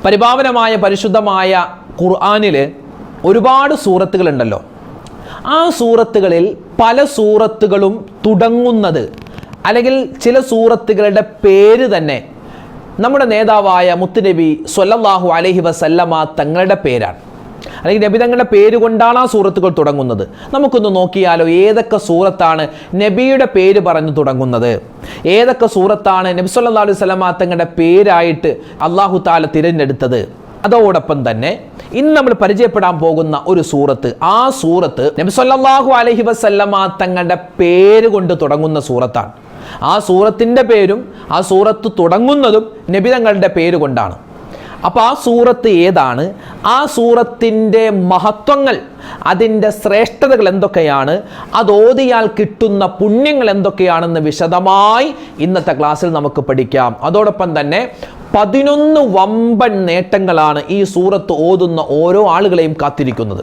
പരിപാവനമായ പരിശുദ്ധമായ ഖുർആനിൽ ഒരുപാട് സൂറത്തുകളുണ്ടല്ലോ. ആ സൂറത്തുകളിൽ പല സൂറത്തുകളും തുടങ്ങുന്നത് അല്ലെങ്കിൽ ചില സൂറത്തുകളുടെ പേര് തന്നെ നമ്മുടെ നേതാവായ മുത്തുനബി സ്വല്ലല്ലാഹു അലൈഹി വസല്ലമ തങ്ങളുടെ പേരാണ്, അല്ലെങ്കിൽ നബി തങ്ങളുടെ പേര് കൊണ്ടാണ് ആ സൂറത്തുകൾ തുടങ്ങുന്നത്. നമുക്കൊന്ന് നോക്കിയാലോ, ഏതൊക്കെ സൂറത്താണ് നബിയുടെ പേര് പറഞ്ഞു തുടങ്ങുന്നത്, ഏതൊക്കെ സൂറത്താണ് നബി സല്ലല്ലാഹു അലൈഹി വസല്ലമ തങ്ങളുടെ പേരായിട്ട് അല്ലാഹു തആല തിരഞ്ഞെടുത്തത്. അതോടൊപ്പം തന്നെ ഇന്ന് നമ്മൾ പരിചയപ്പെടാൻ പോകുന്ന ഒരു സൂറത്ത്, ആ സൂറത്ത് നബി സല്ലല്ലാഹു അലൈഹി വസല്ലമ തങ്ങളുടെ പേര് കൊണ്ട് തുടങ്ങുന്ന സൂറത്താണ്. ആ സൂറത്തിൻ്റെ പേരും ആ സൂറത്ത് തുടങ്ങുന്നതും നബി തങ്ങളുടെ പേര് കൊണ്ടാണ്. അപ്പോൾ ആ സൂറത്ത് ഏതാണ്, ആ സൂറത്തിൻ്റെ മഹത്വങ്ങൾ, അതിൻ്റെ ശ്രേഷ്ഠതകൾ എന്തൊക്കെയാണ്, അത് ഓതിയാൽ കിട്ടുന്ന പുണ്യങ്ങൾ എന്തൊക്കെയാണെന്ന് വിശദമായി ഇന്നത്തെ ക്ലാസ്സിൽ നമുക്ക് പഠിക്കാം. അതോടൊപ്പം തന്നെ 11 വമ്പൻ നേട്ടങ്ങളാണ് ഈ സൂറത്ത് ഓതുന്ന ഓരോ ആളുകളെയും കാത്തിരിക്കുന്നത്.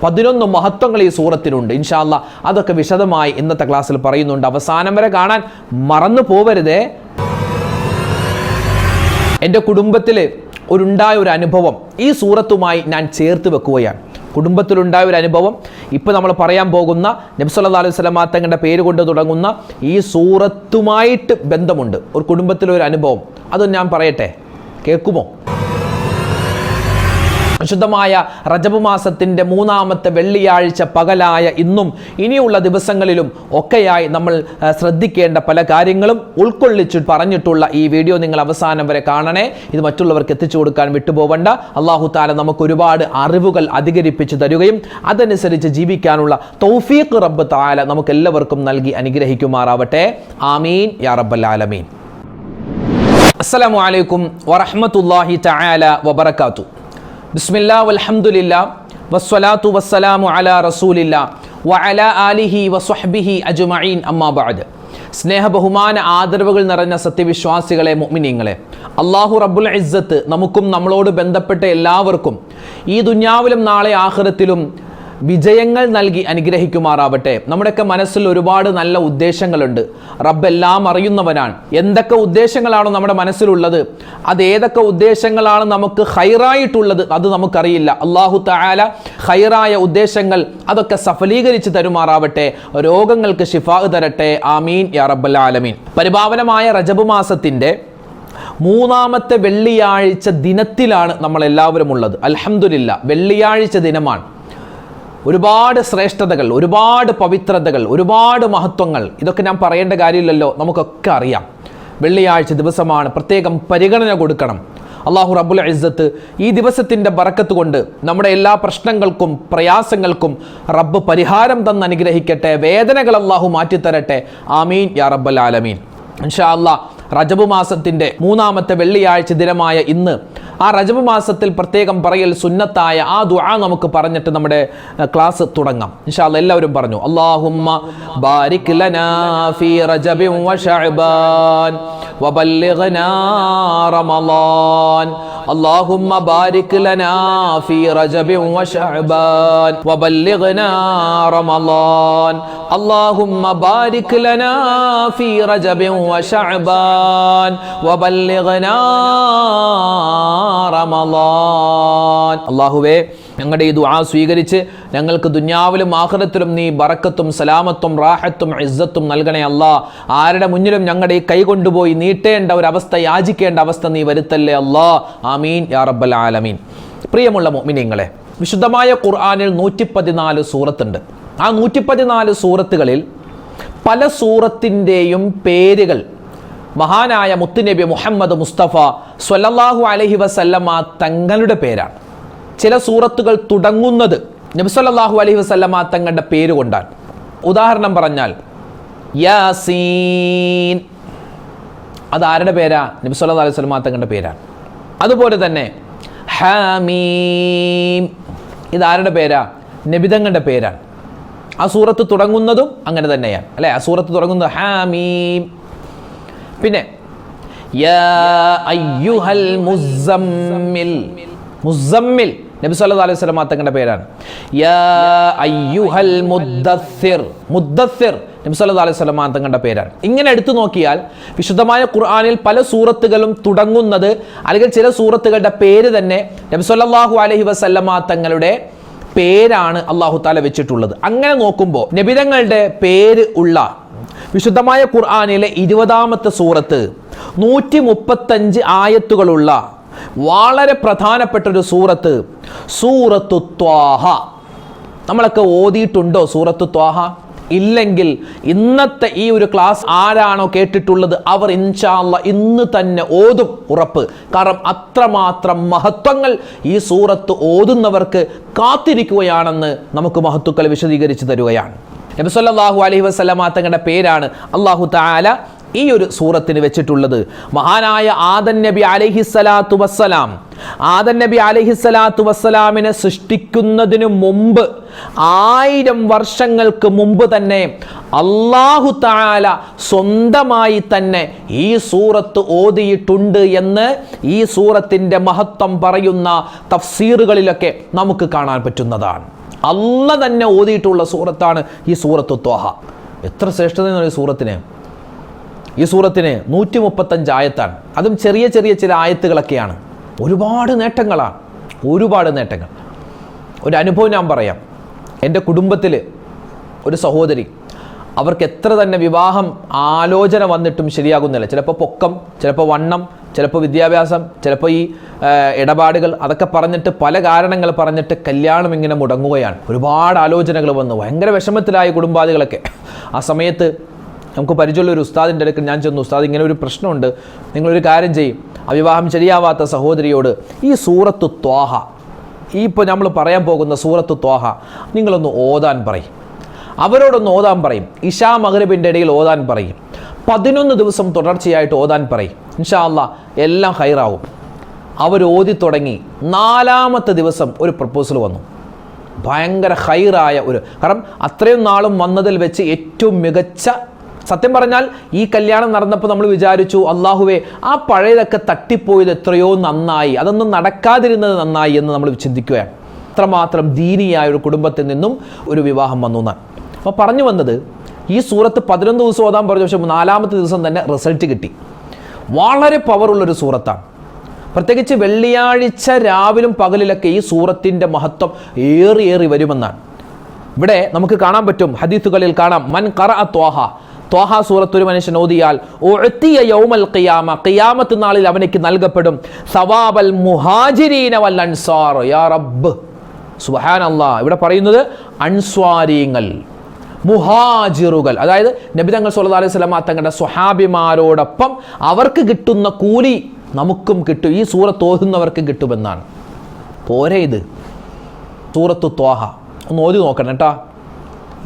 11 മഹത്വങ്ങൾ ഈ സൂറത്തിനുണ്ട്. ഇൻഷാ അല്ലാഹ് അതൊക്കെ വിശദമായി ഇന്നത്തെ ക്ലാസ്സിൽ പറയുന്നുണ്ട്. അവസാനം വരെ കാണാൻ മറന്നു പോവരുതേ. എൻ്റെ കുടുംബത്തിൽ ഉണ്ടായ ഒരു അനുഭവം ഈ സൂറത്തുമായി ഞാൻ ചേർത്ത് വെക്കുകയാണ്. കുടുംബത്തിലുണ്ടായ ഒരു അനുഭവം ഇപ്പോൾ നമ്മൾ പറയാൻ പോകുന്ന നബി സല്ലല്ലാഹു അലൈഹി വസല്ലമ തങ്ങളുടെ പേര് കൊണ്ട് തുടങ്ങുന്ന ഈ സൂറത്തുമായിട്ട് ബന്ധമുണ്ട്. ഒരു കുടുംബത്തിലൊരു അനുഭവം, അതും ഞാൻ പറയട്ടെ, കേൾക്കുമോ? വിശുദ്ധമായ റജബ് മാസത്തിൻ്റെ 3-ാമത്തെ വെള്ളിയാഴ്ച പകലായ ഇന്നും ഇനിയുള്ള ദിവസങ്ങളിലും ഒക്കെയായി നമ്മൾ ശ്രദ്ധിക്കേണ്ട പല കാര്യങ്ങളും ഉൾക്കൊള്ളിച്ചു പറഞ്ഞിട്ടുള്ള ഈ വീഡിയോ നിങ്ങൾ അവസാനം വരെ കാണണേ. ഇത് മറ്റുള്ളവർക്ക് എത്തിച്ചു കൊടുക്കാൻ വിട്ടുപോകണ്ട. അല്ലാഹു തആല നമുക്ക് ഒരുപാട് അറിവുകൾ അധികരിപ്പിച്ചു തരുകയും അതനുസരിച്ച് ജീവിക്കാനുള്ള തൗഫീഖ് റബ്ബ് തആല നമുക്ക് എല്ലാവർക്കും നൽകി അനുഗ്രഹിക്കുമാറാവട്ടെ. ആമീൻ യാ റബ്ബൽ ആലമീൻ. അസ്സലാമു അലൈക്കും വറഹ്മത്തുള്ളാഹി തആല വബറകാതുഹു. ബിസ്മില്ലാ വൽഹംദുലില്ലാ വസ്സലാത്തു വസ്സലാമു അലാ റസൂലില്ലാ വഅലാ ആലിഹി വസ്വഹ്ബിഹി അജ്മഈൻ അമ്മാ ബഅദ്. സ്നേഹ ബഹുമാന ആദരവുകൾ നിറഞ്ഞ സത്യവിശ്വാസികളെ, മുഅ്മിനീങ്ങളെ, അല്ലാഹു റബ്ബുൽ ഇസ്സത്ത് നമുക്കും നമ്മളോട് ബന്ധപ്പെട്ട എല്ലാവർക്കും ഈ ദുനിയാവിലും നാളെ ആഖിറത്തിലും വിജയങ്ങൾ നൽകി അനുഗ്രഹിക്കുമാറാവട്ടെ. നമ്മുടെയൊക്കെ മനസ്സിൽ ഒരുപാട് നല്ല ഉദ്ദേശങ്ങളുണ്ട്. റബ്ബ് എല്ലാം അറിയുന്നവനാണ്. എന്തൊക്കെ ഉദ്ദേശങ്ങളാണോ നമ്മുടെ മനസ്സിലുള്ളത്, അത് ഏതൊക്കെ ഉദ്ദേശങ്ങളാണ് നമുക്ക് ഹൈറായിട്ടുള്ളത് അത് നമുക്കറിയില്ല. അല്ലാഹു തആല ഹൈറായ ഉദ്ദേശങ്ങൾ അതൊക്കെ സഫലീകരിച്ച് തരുമാറാവട്ടെ. രോഗങ്ങൾക്ക് ശിഫാ തരട്ടെ. ആമീൻ യാ റബ്ബൽ ആലമീൻ. പരിപാവനമായ റജബ് മാസത്തിൻ്റെ 3-ാമത്തെ വെള്ളിയാഴ്ച ദിനത്തിലാണ് നമ്മളെല്ലാവരും ഉള്ളത്. അൽഹംദുലില്ലാ, വെള്ളിയാഴ്ച ദിനമാണ്. ഒരുപാട് ശ്രേഷ്ഠതകൾ, ഒരുപാട് പവിത്രതകൾ, ഒരുപാട് മഹത്വങ്ങൾ, ഇതൊക്കെ ഞാൻ പറയേണ്ട കാര്യമില്ലല്ലോ, നമുക്കൊക്കെ അറിയാം. വെള്ളിയാഴ്ച ദിവസമാണ്, പ്രത്യേകം പരിഗണന കൊടുക്കണം. അല്ലാഹു റബ്ബുൽ ഇസ്സത്ത് ഈ ദിവസത്തിൻ്റെ ബറക്കത്ത് കൊണ്ട് നമ്മുടെ എല്ലാ പ്രശ്നങ്ങൾക്കും പ്രയാസങ്ങൾക്കും റബ്ബ് പരിഹാരം തന്ന് അനുഗ്രഹിക്കട്ടെ. വേദനകൾ അല്ലാഹു മാറ്റിത്തരട്ടെ. ആമീൻ യാ റബ്ബൽ ആലമീൻ. ഇൻഷാ അല്ലാഹ് റജബ് മാസത്തിൻ്റെ 3-ാമത്തെ വെള്ളിയാഴ്ച ദിനമായ ഇന്ന് ആ റജബ് മാസത്തിൽ പ്രത്യേകം പറയൽ സുന്നത്തായ ആ ദുആ നമുക്ക് പറഞ്ഞിട്ട് നമ്മുടെ ക്ലാസ് തുടങ്ങാം. ഇൻഷാ അല്ലാഹ് എല്ലാവരും പറഞ്ഞു, അല്ലാഹുമ്മ ബാരിക് ലനാ ഫീ റജബിൻ വ ശഅബാൻ വബല്ലിഗ്നാ റമളാൻ. അല്ലാഹുമ്മ ബാരിക് ലനാ ഫീ റജബിൻ വ ശഅബാൻ വബല്ലിഗ്നാ റമളാൻ. അല്ലാഹുമ്മ ബാരിക് ലനാ ഫീ റജബിൻ വ ശഅബാൻ വബല്ലിഗ്നാ റമളാൻ. അല്ലാഹുവേ, ഞങ്ങളുടെ ഈ ദുആ സ്വീകരിച്ച് ഞങ്ങൾക്ക് ദുനിയാവിലും ആഖിറത്തിലും നീ ബറക്കത്തും സലാമത്തും റാഹത്തും ഇസ്സത്തും നൽകണേ അല്ലാ. ആരുടെ മുന്നിലും ഞങ്ങളുടെ ഈ കൈ കൊണ്ടുപോയി നീട്ടേണ്ട ഒരവസ്ഥ, യാചിക്കേണ്ട അവസ്ഥ നീ വരുത്തല്ലേ അല്ലാ. ആമീൻ യാ റബ്ബൽ ആലമീൻ. പ്രിയമുള്ള മുഅ്മിനീങ്ങളെ, വിശുദ്ധമായ ഖുർആനിൽ 114 സൂറത്തുണ്ട്. ആ 114 സൂറത്തുകളിൽ പല സൂറത്തിൻ്റെയും പേരുകൾ മഹാനായ മുത്തുനബി മുഹമ്മദ് മുസ്തഫ സ്വല്ലല്ലാഹു അലൈഹി വസല്ലമ തങ്ങളുടെ പേരാണ്. ചില സൂറത്തുകൾ തുടങ്ങുന്നത് നബി സല്ലല്ലാഹു അലൈഹി വസല്ലമ തങ്ങളുടെ പേര് കൊണ്ടാണ്. ഉദാഹരണം പറഞ്ഞാൽ യാസീൻ, അത് ആരുടെ പേരാ? നബി സല്ലല്ലാഹു അലൈഹി വസല്ലമ തങ്ങളുടെ പേരാണ്. അതുപോലെ തന്നെ ഹാമീം, ഇത് ആരുടെ പേരാ? നബി തങ്ങളുടെ പേരാണ്. ആ സൂറത്ത് തുടങ്ങുന്നതും അങ്ങനെ തന്നെയാണ്, അല്ലേ? ആ സൂറത്ത് തുടങ്ങുന്നത് ഹാമീം. പിന്നെ യാ അയ്യുഹൽ മുസമ്മിൽ, മുസമ്മിൽ നബി സല്ലല്ലാഹു അലൈഹി വസല്ലം തങ്ങളുടെ പേരാണ്. യാ അയ്യുഹൽ മുദ്ദസ്സിർ, മുദ്ദസ്സിർ നബി സല്ലല്ലാഹു അലൈഹി വസല്ലം തങ്ങളുടെ പേരാണ്. ഇങ്ങനെ എടുത്തു നോക്കിയാൽ വിശുദ്ധമായ ഖുർആനിൽ പല സൂറത്തുകളും തുടങ്ങുന്നത് അല്ലെങ്കിൽ ചില സൂറത്തുകളുടെ പേര് തന്നെ നബി സല്ലല്ലാഹു അലൈഹി വസല്ലം തങ്ങളുടെ പേരാണ് അല്ലാഹു തആല വെച്ചിട്ടുള്ളത്. അങ്ങനെ നോക്കുമ്പോൾ നബിതങ്ങളുടെ പേര് ഉള്ള വിശുദ്ധമായ ഖുർആനിലെ 20-ാമത്തെ സൂറത്ത് 135 ആയത്തുകളുള്ള വളരെ പ്രധാനപ്പെട്ട ഒരു സൂറത്ത് സൂറത്തു ത്വാഹ. നമ്മളൊക്കെ ഓതിയിട്ടുണ്ടോ സൂറത്തു ത്വാഹ? ഇല്ലെങ്കിൽ ഇന്നത്തെ ഈ ഒരു ക്ലാസ് ആരാണോ കേട്ടിട്ടുള്ളത് അവർ ഇൻഷാ അല്ലാഹ് ഇന്ന് തന്നെ ഓതും, ഉറപ്പ്. കാരണം അത്രമാത്രം മഹത്വങ്ങൾ ഈ സൂറത്ത് ഓതുന്നവർക്ക് കാത്തിരിക്കുകയാണെന്ന് നമുക്ക് മഹത്തുക്കൾ വിശദീകരിച്ചു തരുകയാണ്. നബി സല്ലല്ലാഹു അലൈഹി വസല്ലം തങ്ങളുടെ പേരാണ് അല്ലാഹു തആല ഈ ഒരു സൂറത്തിന് വെച്ചിട്ടുള്ളത്. മഹാനായ ആദം നബി അലൈഹിസ്സലാത്തു വസ്സലാം, ആദം നബി അലൈഹിസ്സലാത്തു വസ്സലാമിനെ സൃഷ്ടിക്കുന്നതിന് മുമ്പ് 1000 വർഷങ്ങൾക്ക് മുമ്പ് തന്നെ അല്ലാഹു തആല സ്വന്തമായി തന്നെ ഈ സൂറത്ത് ഓതിയിട്ടുണ്ട് എന്ന് ഈ സൂറത്തിൻ്റെ മഹത്വം പറയുന്ന തഫ്സീറുകളിലൊക്കെ നമുക്ക് കാണാൻ പറ്റുന്നതാണ്. അല്ലാഹ് തന്നെ ഓതിയിട്ടുള്ള സൂറത്താണ് ഈ സൂറത്തു ത്വാഹ. എത്ര ശ്രേഷ്ഠതയാണ് ഈ സൂറത്തിന്. ഈ സൂറത്തിന് 135 ആയത്താണ്. അതും ചെറിയ ചെറിയ ചില ആയത്തുകളൊക്കെയാണ്. ഒരുപാട് നേട്ടങ്ങളാണ്, ഒരുപാട് നേട്ടങ്ങൾ. ഒരു അനുഭവം ഞാൻ പറയാം. എൻ്റെ കുടുംബത്തിൽ ഒരു സഹോദരി, അവർക്ക് എത്ര തന്നെ വിവാഹം ആലോചന വന്നിട്ടും ശരിയാകുന്നില്ല. ചിലപ്പോൾ പൊക്കം, ചിലപ്പോൾ വണ്ണം, ചിലപ്പോൾ വിദ്യാഭ്യാസം, ചിലപ്പോൾ ഈ ഇടപാടുകൾ, അതൊക്കെ പറഞ്ഞിട്ട് പല കാരണങ്ങൾ പറഞ്ഞിട്ട് കല്യാണം ഇങ്ങനെ മുടങ്ങുകയാണ്. ഒരുപാട് ആലോചനകൾ വന്നു, ഭയങ്കര വിഷമത്തിലായ കുടുംബാദികളൊക്കെ. ആ സമയത്ത് നമുക്ക് പരിചയമുള്ള ഒരു ഉസ്താദിൻ്റെ അടുക്കൽ ഞാൻ ചെന്നു. ഉസ്താദ്, ഇങ്ങനെ ഒരു പ്രശ്നമുണ്ട്, നിങ്ങളൊരു കാര്യം ചെയ്യും, ആ വിവാഹം ശരിയാവാത്ത സഹോദരിയോട് ഈ സൂറത്തു ത്വാഹ, ഈ ഇപ്പോൾ നമ്മൾ പറയാൻ പോകുന്ന സൂറത്തു ത്വാഹ നിങ്ങളൊന്ന് ഓതാൻ പറയും. അവരോടൊന്ന് ഓതാൻ പറയും. ഇശാ മഗ്രിബിൻ്റെ ഇടയിൽ ഓതാൻ പറയും. 11 ദിവസം തുടർച്ചയായിട്ട് ഓതാൻ പറയും. ഇൻഷാ അല്ലാഹ് എല്ലാം ഹൈറാവും. അവർ ഓതി തുടങ്ങി. 4-ാമത്തെ ദിവസം ഒരു പ്രപ്പോസൽ വന്നു. ഭയങ്കര ഹൈറായ ഒരു, കാരണം അത്രയും നാളും വന്നതിൽ വെച്ച് ഏറ്റവും മികച്ച. സത്യം പറഞ്ഞാൽ ഈ കല്യാണം നടന്നപ്പോൾ നമ്മൾ വിചാരിച്ചു, അള്ളാഹുവേ ആ പഴയതൊക്കെ തട്ടിപ്പോയത് എത്രയോ നന്നായി, അതൊന്നും നടക്കാതിരുന്നത് നന്നായി എന്ന് നമ്മൾ ചിന്തിക്കുകയാണ്. അത്രമാത്രം ദീനിയായ ഒരു കുടുംബത്തിൽ നിന്നും ഒരു വിവാഹം വന്നു എന്നാണ്. അപ്പോൾ പറഞ്ഞു വന്നത്, ഈ സൂറത്ത് 11 ദിവസം ഓതാൻ പറഞ്ഞു. പക്ഷേ 4-ാമത്തെ ദിവസം തന്നെ റിസൾട്ട് കിട്ടി. വളരെ പവറുള്ളൊരു സൂറത്താണ്. പ്രത്യേകിച്ച് വെള്ളിയാഴ്ച രാവിലും പകലിലൊക്കെ ഈ സൂറത്തിൻ്റെ മഹത്വം ഏറി വരുമെന്നാണ്. ഇവിടെ നമുക്ക് കാണാൻ പറ്റും, ഹദീസുകളിൽ കാണാം, മൻ ഖറഅ ത്വാഹ, ത്വാഹ സൂറത്ത് ഒരു മനുഷ്യൻ ഓതിയാൽ ഉഅ്തിയ യൗമൽ ഖിയാമ, ഖിയാമത്ത് നാളിൽ അവനിക്ക് നൽകപ്പെടും സവാബൽ മുഹാജിരീന വൽ അൻസാർ. യാ റബ്ബ്, സുബ്ഹാനല്ലാഹ്. ഇവിടെ പറയുന്നത് അൻസ്വാരീങ്ങൾ, മുഹാജിറുകൾ, അതായത് നബി തങ്ങൾ സല്ലല്ലാഹു അലൈഹി വസല്ലം തങ്ങളുടെ സ്വഹാബിമാരോടൊപ്പം അവർക്ക് കിട്ടുന്ന കൂലി നമുക്കും കിട്ടും, ഈ സൂറത്ത് ഓതുന്നവർക്ക് കിട്ടുമെന്നാണ്. പോരെ ഇത് സൂറത്തു ത്വാഹ ഒന്ന് ഓതി നോക്കണം കേട്ടോ.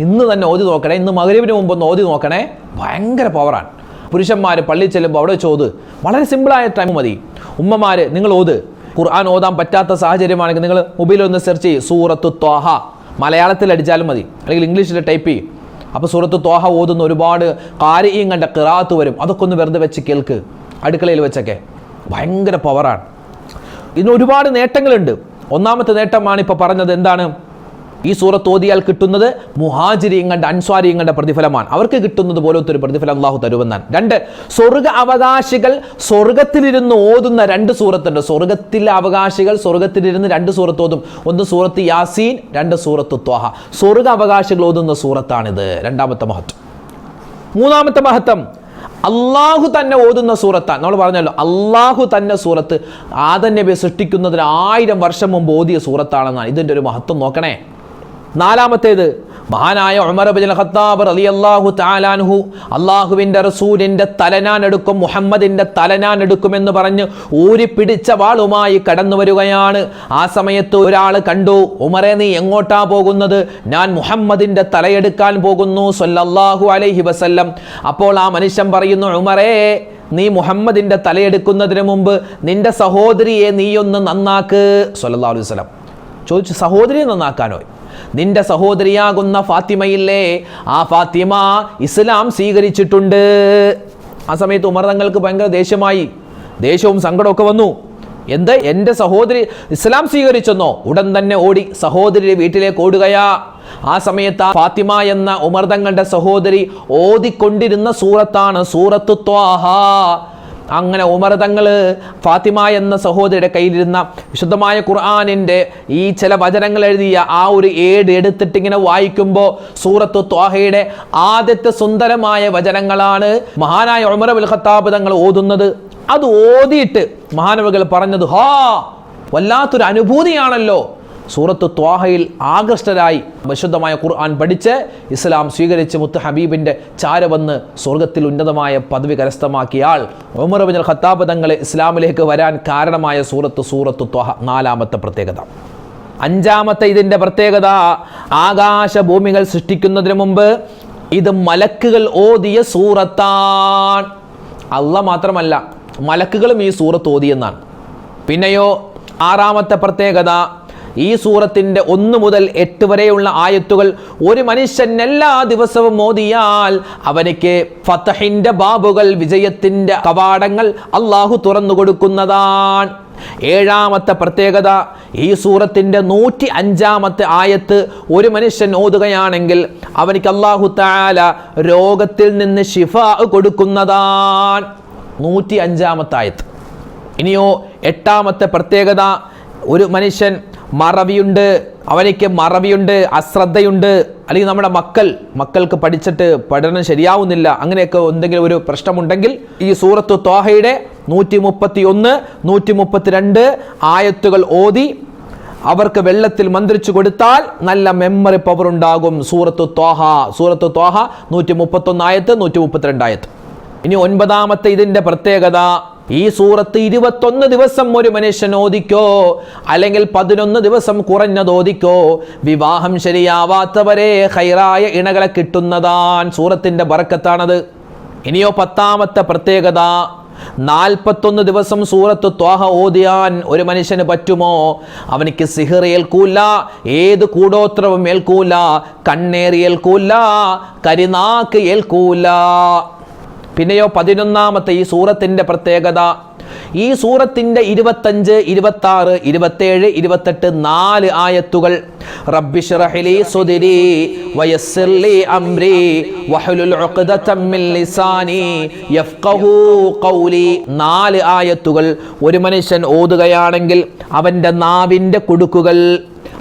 ഇന്ന് തന്നെ ഓതി നോക്കണേ. ഇന്ന് മഗ്രിബിന് മുമ്പ് ഒന്ന് ഓതി നോക്കണേ. ഭയങ്കര പവറാണ്. പുരുഷന്മാർ പള്ളിയിൽ ചെല്ലുമ്പോൾ അവിടെ ചോദ്, വളരെ സിമ്പിളായ ടൈം മതി. ഉമ്മമാർ നിങ്ങൾ ഓത്. ഖുർആൻ ഓതാൻ പറ്റാത്ത സാഹചര്യമാണെങ്കിൽ നിങ്ങൾ മൊബൈലിൽ ഒന്ന് സെർച്ച് ചെയ്യും സൂറത്തു ത്വാഹ, മലയാളത്തിൽ അടിച്ചാലും മതി, അല്ലെങ്കിൽ ഇംഗ്ലീഷിൽ ടൈപ്പ് ചെയ്യും. അപ്പോൾ സൂറത്തു ത്വാഹ ഓതുന്ന ഒരുപാട് ഖാരിഈങ്ങളുടെ ഖിറാഅത്ത് വരും. അതൊക്കെ ഒന്ന് വെറുതെ വെച്ച് കേൾക്ക്, അടുക്കളയിൽ വെച്ചൊക്കെ. ഭയങ്കര പവറാണ്. ഇതിന് ഒരുപാട് നേട്ടങ്ങളുണ്ട്. 1-ാമത്തെ നേട്ടമാണ് ഇപ്പോൾ പറഞ്ഞത്. എന്താണ്? ഈ സൂറത്ത് ഓതിയാൽ കിട്ടുന്നത് മുഹാജിരീങ്ങളുടെ അൻസ്വാരീങ്ങളുടെ പ്രതിഫലമാണ്. അവർക്ക് കിട്ടുന്നത് പോലത്തെ ഒരു പ്രതിഫലം അല്ലാഹു തരുമെന്നാണ്. 2, സ്വർഗ അവകാശികൾ സ്വർഗത്തിലിരുന്ന് ഓതുന്ന 2 സൂറത്തുണ്ട്. സ്വർഗത്തിലെ അവകാശികൾ സ്വർഗത്തിലിരുന്ന് 2 സൂറത്ത് ഓതും. ഒന്ന് സൂറത്ത് യാസീൻ, 2 സൂറത്ത് ത്വാഹ. സ്വർഗ അവകാശികൾ ഓതുന്ന സൂറത്താണിത്. 2-ാമത്തെ മഹത്വം. 3-ാമത്തെ മഹത്വം അള്ളാഹു തന്നെ ഓതുന്ന സൂറത്താണ്. നമ്മൾ പറഞ്ഞല്ലോ, അള്ളാഹു തന്നെ സൂറത്ത് ആദം നബിയെ സൃഷ്ടിക്കുന്നതിന് 1000 വർഷം മുമ്പ് ഓതിയ സൂറത്താണെന്നാണ്. ഇതിൻ്റെ ഒരു മഹത്വം നോക്കണേ. 4-ാമത്തേത് മഹാനായ ഉമർ ഇബ്നുൽ ഖത്താബ് റളിയല്ലാഹു തആല അൻഹു അല്ലാഹുവിൻ്റെ റസൂലിൻ്റെ തലനാൻ എടുക്കും, മുഹമ്മദിൻ്റെ തലനാൻ എടുക്കുമെന്ന് പറഞ്ഞ് ഊരിപ്പിടിച്ച വാളുമായി കടന്നു വരികയാണ്. ആ സമയത്ത് ഒരാൾ കണ്ടു, ഉമറെ നീ എങ്ങോട്ടാ പോകുന്നത്? ഞാൻ മുഹമ്മദിൻ്റെ തലയെടുക്കാൻ പോകുന്നു സ്വല്ലല്ലാഹു അലൈഹി വസല്ലം. അപ്പോൾ ആ മനുഷ്യൻ പറയുന്നു, ഉമറേ നീ മുഹമ്മദിൻ്റെ തലയെടുക്കുന്നതിന് മുമ്പ് നിന്റെ സഹോദരിയെ നീയൊന്ന് നന്നാക്ക് സ്വല്ലല്ലാഹു അലൈഹി വസല്ലം. ചോദിച്ചു, സഹോദരിയെ നന്നാക്കാനോ? നിന്റെ സഹോദരിയാകുന്ന ഫാത്തിമയില്ലേ, ആ ഫാത്തിമ ഇസ്ലാം സ്വീകരിച്ചിട്ടുണ്ട്. ആ സമയത്ത് ഉമർ തങ്ങൾക്ക് ഭയങ്കര ദേഷ്യവും സങ്കടമൊക്കെ വന്നു. എൻ്റെ സഹോദരി ഇസ്ലാം സ്വീകരിച്ചെന്നോ? ഉടൻ തന്നെ ഓടി സഹോദരിയുടെ വീട്ടിലേക്ക് ഓടുകയാ. ആ സമയത്ത് ഫാത്തിമ എന്ന ഉമർ തങ്ങളുടെ സഹോദരി ഓതിക്കൊണ്ടിരുന്ന സൂറത്താണ് സൂറത്തു ത്വാഹ. അങ്ങനെ ഉമർ തങ്ങൾ ഫാത്തിമ എന്ന സഹോദരിയുടെ കയ്യിലിരുന്ന വിശുദ്ധമായ ഖുർആനിൻ്റെ ഈ ചില വചനങ്ങൾ എഴുതിയ ആ ഒരു ഏട് എടുത്തിട്ട് ഇങ്ങനെ വായിക്കുമ്പോൾ സൂറത്തു ത്വാഹയുടെ ആദ്യത്തെ സുന്ദരമായ വചനങ്ങളാണ് മഹാനായ ഉമർ ഇബ്നുൽ ഖത്താബ് തങ്ങൾ ഓതുന്നത്. അത് ഓതിയിട്ട് മഹാനവകൾ പറഞ്ഞത്, ഹാ വല്ലാത്തൊരു അനുഭൂതിയാണല്ലോ. സൂറത്തു ത്വാഹയിൽ ആകൃഷ്ടരായി വിശുദ്ധമായ ഖുർആൻ പഠിച്ച് ഇസ്ലാം സ്വീകരിച്ച് മുത്ത് ഹബീബിൻ്റെ ചാര വന്ന് സ്വർഗത്തിൽ ഉന്നതമായ പദവി കരസ്ഥമാക്കിയ ആൾ ഉമർ ഇബ്നുൽ ഖത്താബ് തങ്ങൾ ഇസ്ലാമിലേക്ക് വരാൻ കാരണമായ സൂറത്തു ത്വാഹ. നാലാമത്തെ പ്രത്യേകത. അഞ്ചാമത്തെ ഇതിൻ്റെ പ്രത്യേകത, ആകാശഭൂമികൾ സൃഷ്ടിക്കുന്നതിന് മുമ്പ് ഇത് മലക്കുകൾ ഓതിയ സൂറത്താണ്. അല്ലാഹ് മാത്രമല്ല, മലക്കുകളും ഈ സൂറത്ത് ഓതിയെന്നാണ്. പിന്നെയോ ആറാമത്തെ പ്രത്യേകത, ഈ സൂറത്തിൻ്റെ 1 മുതൽ 8 വരെയുള്ള ആയത്തുകൾ ഒരു മനുഷ്യൻ എല്ലാ ദിവസവും ഓതിയാൽ അവനിക്ക് ഫതഹിന്റെ ബാബുകൾ, വിജയത്തിൻ്റെ കവാടങ്ങൾ അള്ളാഹു തുറന്നു കൊടുക്കുന്നതാണ്. ഏഴാമത്തെ പ്രത്യേകത, ഈ സൂറത്തിൻ്റെ 105-ാമത്തെ ആയത്ത് ഒരു മനുഷ്യൻ ഓതുകയാണെങ്കിൽ അവനിക്ക് അള്ളാഹു തആല രോഗത്തിൽ നിന്ന് ശിഫാ കൊടുക്കുന്നതാണ്. 105-ാമത്തെ ആയത്ത്. ഇനിയോ 8-ാമത്തെ പ്രത്യേകത, ഒരു മനുഷ്യൻ അവനിക്ക് മറവിയുണ്ട്, അശ്രദ്ധയുണ്ട്, അല്ലെങ്കിൽ നമ്മുടെ മക്കൾക്ക് പഠിച്ചിട്ട് പഠനം ശരിയാവുന്നില്ല, അങ്ങനെയൊക്കെ എന്തെങ്കിലും ഒരു പ്രശ്നമുണ്ടെങ്കിൽ ഈ സൂറത്തു ത്വാഹയുടെ 131, 132 ആയത്തുകൾ ഓതി അവർക്ക് വെള്ളത്തിൽ മന്ത്രിച്ചു കൊടുത്താൽ നല്ല മെമ്മറി പവർ ഉണ്ടാകും. സൂറത്തു ത്വാഹ 131 ആയത്ത്, 132 ആയത്ത്. ഇനി 9-ാമത്തെ ഇതിൻ്റെ പ്രത്യേകത, ഈ സൂറത്ത് 21 ദിവസം ഒരു മനുഷ്യൻ ഓദിക്കോ, അല്ലെങ്കിൽ 11 ദിവസം കുറഞ്ഞത് ഓദിക്കോ, വിവാഹം ശരിയാവാത്തവരെ ഖൈറായ ഇണകളെ കിട്ടുന്നതാണ്. സൂറത്തിൻ്റെ ബറക്കത്താണത്. ഇനിയോ 10-ാമത്തെ പ്രത്യേകത, 41 ദിവസം സൂറത്ത് ത്വാഹ ഓതിയാൻ ഒരു മനുഷ്യന് പറ്റുമോ? അവനിക്ക് സിഹിർ ഏൽക്കൂല, ഏത് കൂടോത്രവും ഏൽക്കൂല, കണ്ണേറി ഏൽക്കൂല, കരിനാക്ക് ഏൽക്കൂല. പിന്നെയോ 11-ാമത്തെ ഈ സൂറത്തിൻ്റെ പ്രത്യേകത, ഈ സൂറത്തിൻ്റെ 25, 26, 27, 28 4 ആയത്തുകൾ റബ്ബി ശ്റഹ് ലി സുദ്രി വയസ്സിർ ലി അംരി വഹ്ലുൽ ഉഖ്ദതം മിൻ ലിസാനി യഫ്ഖഹു ഖൗലി 4 ആയത്തുകൾ ഒരു മനുഷ്യൻ ഓതുകയാണെങ്കിൽ അവൻ്റെ നാവിൻ്റെ കുടുക്കുകൾ,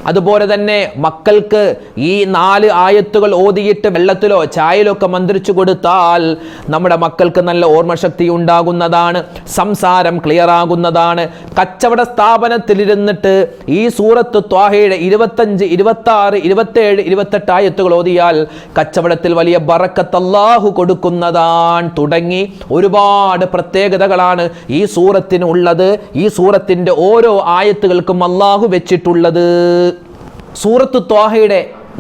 അതുപോലെ തന്നെ മക്കൾക്ക് ഈ 4 ആയത്തുകൾ ഓതിയിട്ട് വെള്ളത്തിലോ ചായയിലോ ഒക്കെ മന്ത്രിച്ചു കൊടുത്താൽ നമ്മുടെ മക്കൾക്ക് നല്ല ഓർമ്മശക്തി ഉണ്ടാകുന്നതാണ്, സംസാരം ക്ലിയർ ആകുന്നതാണ്. കച്ചവട സ്ഥാപനത്തിലിരുന്നിട്ട് ഈ സൂറത്ത് ത്വാഹയുടെ 25, 26, 27, 28 ആയത്തുകൾ ഓതിയാൽ കച്ചവടത്തിൽ വലിയ ബറക്കത്ത് അല്ലാഹു കൊടുക്കുന്നതാണ്. തുടങ്ങി ഒരുപാട് പ്രത്യേകതകളാണ് ഈ സൂറത്തിന് ഉള്ളത്. ഈ സൂറത്തിൻ്റെ ഓരോ ആയത്തുകൾക്കും അല്ലാഹു വെച്ചിട്ടുള്ളത്. സൂറത്ത് ത്വാഹയുടെ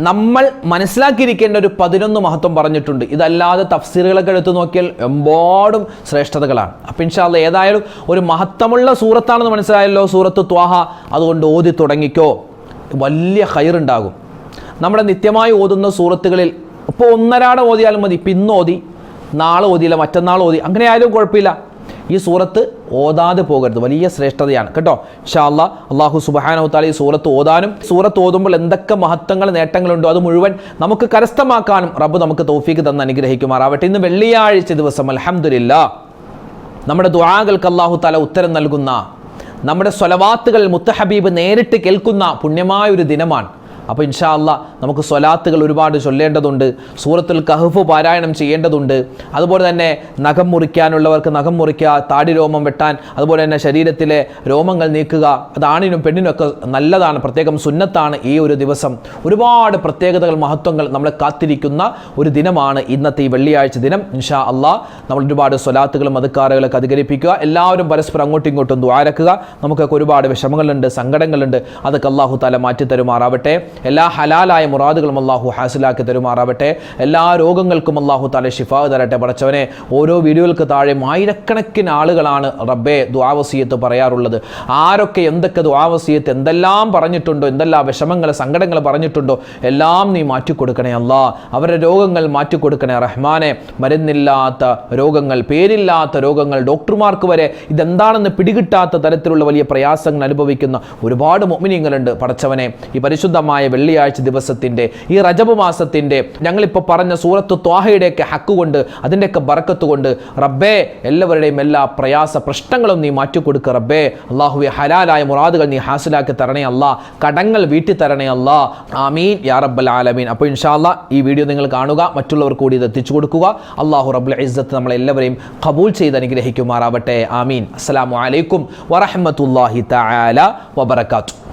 നമ്മൾ മനസ്സിലാക്കിയിരിക്കേണ്ട ഒരു 11 മഹത്വം പറഞ്ഞിട്ടുണ്ട്. ഇതല്ലാതെ തഫ്സീറുകളൊക്കെ എടുത്തു നോക്കിയാൽ എമ്പാടും ശ്രേഷ്ഠതകളാണ്. അപ്പം ഇൻഷാ അല്ലാഹ് ഏതായാലും ഒരു മഹത്വമുള്ള സൂറത്താണെന്ന് മനസ്സിലായല്ലോ സൂറത്ത് ത്വാഹ. അതുകൊണ്ട് ഓതി തുടങ്ങിക്കോ, വലിയ ഖൈറുണ്ടാകും. നമ്മുടെ നിത്യമായി ഓതുന്ന സൂറത്തുകളിൽ ഇപ്പോൾ 1 ഓതിയാലും മതി. ഇപ്പം ഇന്ന് ഓതി, നാളെ ഓതിയില്ല, മറ്റന്നാൾ ഓതി, അങ്ങനെ ആയാലും കുഴപ്പമില്ല. ഈ സൂറത്ത് ഓതാതെ പോകരുത്, വലിയ ശ്രേഷ്ഠതയാണ് കേട്ടോ. ഇൻഷാ അല്ലാഹ് അല്ലാഹു സുബ്ഹാനഹു വ തആല ഈ സൂറത്ത് ഓതാനും സൂറത്ത് ഓതുമ്പോൾ എന്തൊക്കെ മഹത്വങ്ങൾ നേട്ടങ്ങളുണ്ടോ അത് മുഴുവൻ നമുക്ക് കരസ്ഥമാക്കാനും റബ്ബ് നമുക്ക് തൗഫീഖ് തന്ന് അനുഗ്രഹിക്കുമാറാവട്ടെ. ഇന്ന് വെള്ളിയാഴ്ച ദിവസം അൽഹംദുലില്ലാഹ് നമ്മുടെ ദുആകൾക്ക് അല്ലാഹു തആല ഉത്തരം നൽകുന്ന, നമ്മുടെ സ്വലവാത്തുകൾ മുത്ത് ഹബീബ് നേരിട്ട് കേൾക്കുന്ന പുണ്യമായ ഒരു ദിനമാണ്. അപ്പോൾ ഇൻഷാ അല്ലാഹ് നമുക്ക് സ്വലാത്തുകൾ ഒരുപാട് ചൊല്ലേണ്ടതുണ്ട്, സൂറത്തുൽ കഹ്ഫ് പാരായണം ചെയ്യേണ്ടതുണ്ട്. അതുപോലെ തന്നെ നഖം മുറിക്കാനുള്ളവർക്ക് നഖം മുറിക്കുക, താടി രോമം വെട്ടാൻ, അതുപോലെ തന്നെ ശരീരത്തിലെ രോമങ്ങൾ നീക്കുക, അത് ആണിനും പെണ്ണിനും ഒക്കെ നല്ലതാണ്, പ്രത്യേകം സുന്നത്താണ്. ഈ ഒരു ദിവസം ഒരുപാട് പ്രത്യേകതകൾ, മഹത്വങ്ങൾ നമ്മളെ കാത്തിരിക്കുന്ന ഒരു ദിനമാണ് ഇന്നത്തെ ഈ വെള്ളിയാഴ്ച ദിനം. ഇൻഷാ അല്ലാഹ് നമ്മൾ ഒരുപാട് സ്വലാത്തുകളും അദ്കാറുകളൊക്കെ അധികരിപ്പിക്കുക. എല്ലാവരും പരസ്പരം അങ്ങോട്ടും ഇങ്ങോട്ടും ദുആരക്കുക. നമുക്കൊക്കെ ഒരുപാട് വിഷമങ്ങളുണ്ട്, സങ്കടങ്ങളുണ്ട്, അതൊക്കെ അല്ലാഹു തആല മാറ്റി തരുമാറാവട്ടെ. എല്ലാ ഹലാലായ മുറാദുകളും അല്ലാഹു ഹാസിലാക്കി തരുമാറാവട്ടെ. എല്ലാ രോഗങ്ങൾക്കും അല്ലാഹു തആല ശിഫാ തരട്ടെ. പടച്ചവനെ, ഓരോ വീഡിയോകൾക്ക് താഴെ ആയിരക്കണക്കിന് ആളുകളാണ് റബ്ബേ ദുആ വസിയത്ത് പറയാറുള്ളത്. ആരൊക്കെ എന്തൊക്കെ ദുആ വസിയത്ത് എന്തെല്ലാം പറഞ്ഞിട്ടുണ്ടോ, എന്തെല്ലാം വിഷമങ്ങൾ സങ്കടങ്ങൾ പറഞ്ഞിട്ടുണ്ടോ, എല്ലാം നീ മാറ്റിക്കൊടുക്കണേ അല്ലാ. അവരുടെ രോഗങ്ങൾ മാറ്റിക്കൊടുക്കണേ റഹ്മാനെ. മരുന്നില്ലാത്ത രോഗങ്ങൾ, പേരില്ലാത്ത രോഗങ്ങൾ, ഡോക്ടർമാർക്ക് വരെ ഇതെന്താണെന്ന് പിടികിട്ടാത്ത തരത്തിലുള്ള വലിയ പ്രയാസങ്ങൾ അനുഭവിക്കുന്ന ഒരുപാട് മുഅ്മിനീങ്ങളുണ്ട്. പടച്ചവനെ, ഈ പരിശുദ്ധമായ വെള്ളിയാഴ്ച ദിവസത്തിൻ്റെ ഈ റജബ് മാസത്തിൻ്റെ ഞങ്ങളിപ്പോൾ പറഞ്ഞ സൂറത്ത് ത്വാഹയുടെയൊക്കെ ഹക്ക് കൊണ്ട് അതിൻ്റെയൊക്കെ ബറക്കത്ത് കൊണ്ട് റബ്ബേ എല്ലാവരുടെയും എല്ലാ പ്രയാസ പ്രശ്നങ്ങളും നീ മാറ്റിക്കൊടുക്കുക റബ്ബേ. അള്ളാഹുവെ ഹലാലായ മുറാദുകൾ നീ ഹാസിലാക്കി തരണേ അല്ലാ, കടങ്ങൾ വീട്ടി തരണേ അല്ലാ. ആമീൻ യാ റബ്ബൽ ആലമീൻ. അപ്പോൾ ഇൻഷാ അല്ലാ ഈ വീഡിയോ നിങ്ങൾ കാണുക, മറ്റുള്ളവർക്ക് കൂടി ഇത് എത്തിച്ചു കൊടുക്കുക. അള്ളാഹു റബ്ബുൽ ഇസ്സത്ത് നമ്മളെല്ലാവരെയും ഖബൂൽ ചെയ്ത് അനുഗ്രഹിക്കുമാറാവട്ടെ. ആമീൻ. അസ്സലാമു അലൈക്കും വറഹ്മത്തുള്ളാഹി തആല വബറകാതുഹു.